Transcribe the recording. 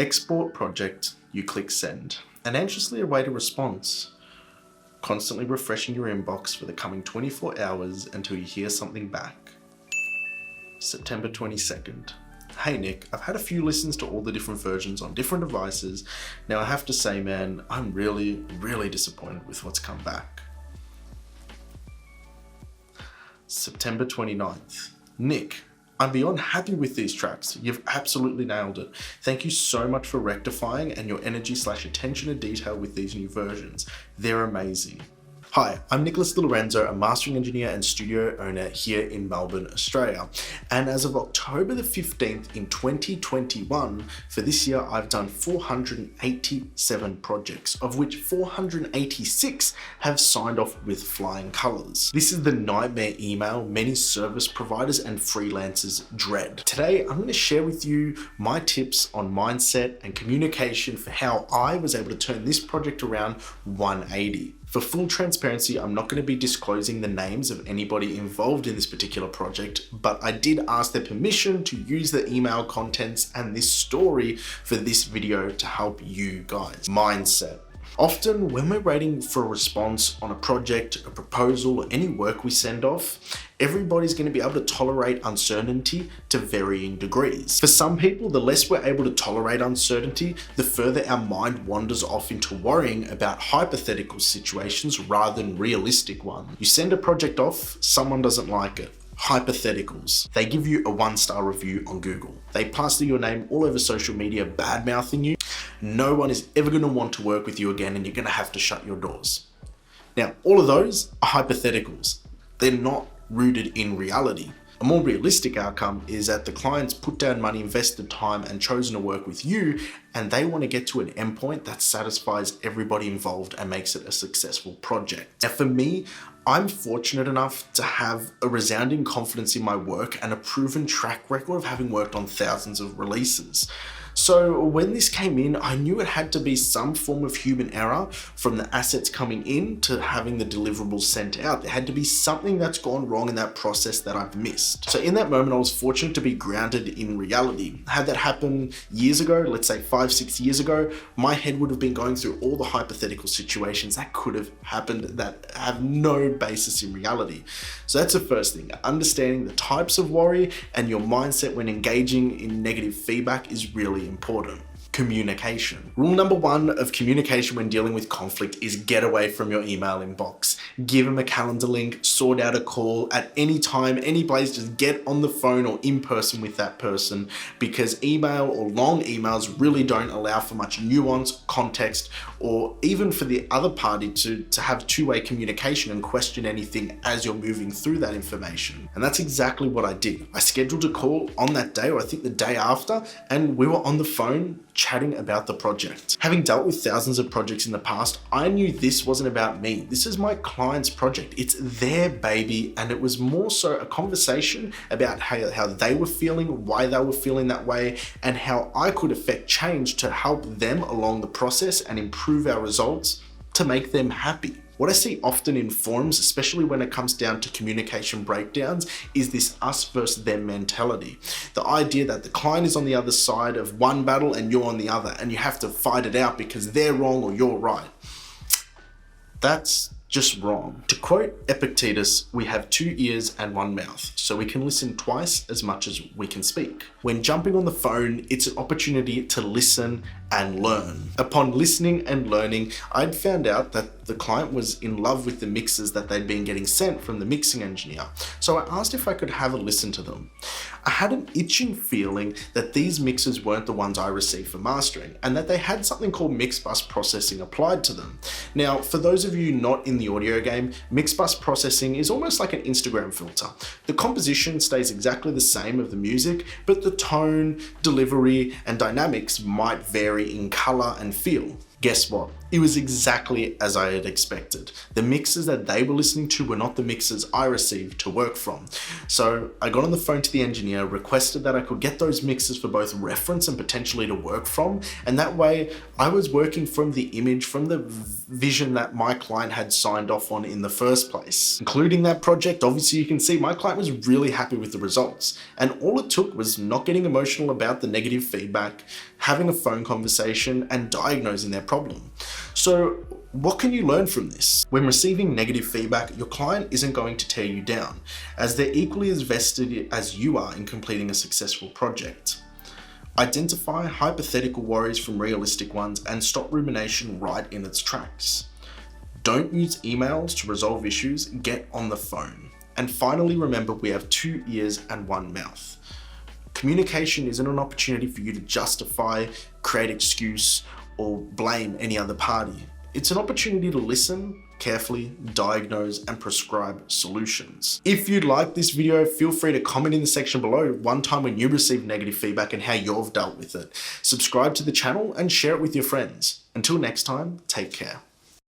Export project, you click send, and anxiously await a response, constantly refreshing your inbox for the coming 24 hours until you hear something back. September 22nd. Hey Nick, I've had a few listens to all the different versions on different devices. Now I have to say, man, I'm really disappointed with what's come back. September 29th. Nick, I'm beyond happy with these tracks. You've absolutely nailed it. Thank you so much for rectifying and your energy/attention to detail with these new versions. They're amazing. Hi, I'm Nicholas De Lorenzo, a mastering engineer and studio owner here in Melbourne, Australia. And as of October the 15th in 2021, for this year, I've done 487 projects, of which 486 have signed off with flying colors. This is the nightmare email many service providers and freelancers dread. Today, I'm going to share with you my tips on mindset and communication for how I was able to turn this project around 180. For full transparency, I'm not going to be disclosing the names of anybody involved in this particular project, but I did ask their permission to use the email contents and this story for this video to help you guys. Mindset. Often when we're waiting for a response on a project, a proposal, or any work we send off, everybody's going to be able to tolerate uncertainty to varying degrees. For some people, the less we're able to tolerate uncertainty, the further our mind wanders off into worrying about hypothetical situations rather than realistic ones. You send a project off, someone doesn't like it. Hypotheticals. They give you a 1-star review on Google. They plaster your name all over social media bad-mouthing you. No one is ever going to want to work with you again and you're going to have to shut your doors. Now, all of those are hypotheticals. They're not rooted in reality. A more realistic outcome is that the clients put down money, invested time, and chosen to work with you, and they want to get to an endpoint that satisfies everybody involved and makes it a successful project. Now for me, I'm fortunate enough to have a resounding confidence in my work and a proven track record of having worked on thousands of releases. So when this came in, I knew it had to be some form of human error from the assets coming in to having the deliverables sent out. There had to be something that's gone wrong in that process that I've missed. So in that moment, I was fortunate to be grounded in reality. Had that happened years ago, let's say 5-6 years ago, my head would have been going through all the hypothetical situations that could have happened that have no basis in reality. So that's the first thing. Understanding the types of worry and your mindset when engaging in negative feedback is really important. Communication. Rule number 1 of communication when dealing with conflict is get away from your email inbox. Give them a calendar link, sort out a call at any time, any place, just get on the phone or in person with that person, because email or long emails really don't allow for much nuance, context, or even for the other party to have two-way communication and question anything as you're moving through that information. And that's exactly what I did. I scheduled a call on that day, or I think the day after, and we were on the phone chatting about the project. Having dealt with thousands of projects in the past, I knew this wasn't about me. This is my client's project. It's their baby, and it was more so a conversation about how they were feeling, why they were feeling that way, and how I could affect change to help them along the process and improve our results to make them happy. What I see often in forums, especially when it comes down to communication breakdowns, is this us versus them mentality. The idea that the client is on the other side of one battle and you're on the other, and you have to fight it out because they're wrong or you're right. That's just wrong. To quote Epictetus, we have 2 ears and 1 mouth, so we can listen twice as much as we can speak. When jumping on the phone, it's an opportunity to listen and learn. Upon listening and learning, I'd found out that the client was in love with the mixes that they'd been getting sent from the mixing engineer. So I asked if I could have a listen to them. I had an itching feeling that these mixes weren't the ones I received for mastering, and that they had something called mix bus processing applied to them. Now, for those of you not in the audio game, mix bus processing is almost like an Instagram filter. The composition stays exactly the same of the music, but the tone, delivery, and dynamics might vary in color and feel. Guess what? It was exactly as I had expected. The mixes that they were listening to were not the mixes I received to work from. So I got on the phone to the engineer, requested that I could get those mixes for both reference and potentially to work from, and that way I was working from the image, from the vision that my client had signed off on in the first place. Including that project, obviously you can see my client was really happy with the results, and all it took was not getting emotional about the negative feedback, having a phone conversation, and diagnosing their problem. So what can you learn from this? When receiving negative feedback, your client isn't going to tear you down, as they're equally as vested as you are in completing a successful project. Identify hypothetical worries from realistic ones and stop rumination right in its tracks. Don't use emails to resolve issues, get on the phone. And finally, remember we have 2 ears and 1 mouth. Communication isn't an opportunity for you to justify, create excuse, or blame any other party. It's an opportunity to listen carefully, diagnose, and prescribe solutions. If you like this video, feel free to comment in the section below one time when you received negative feedback and how you've dealt with it. Subscribe to the channel and share it with your friends. Until next time, take care.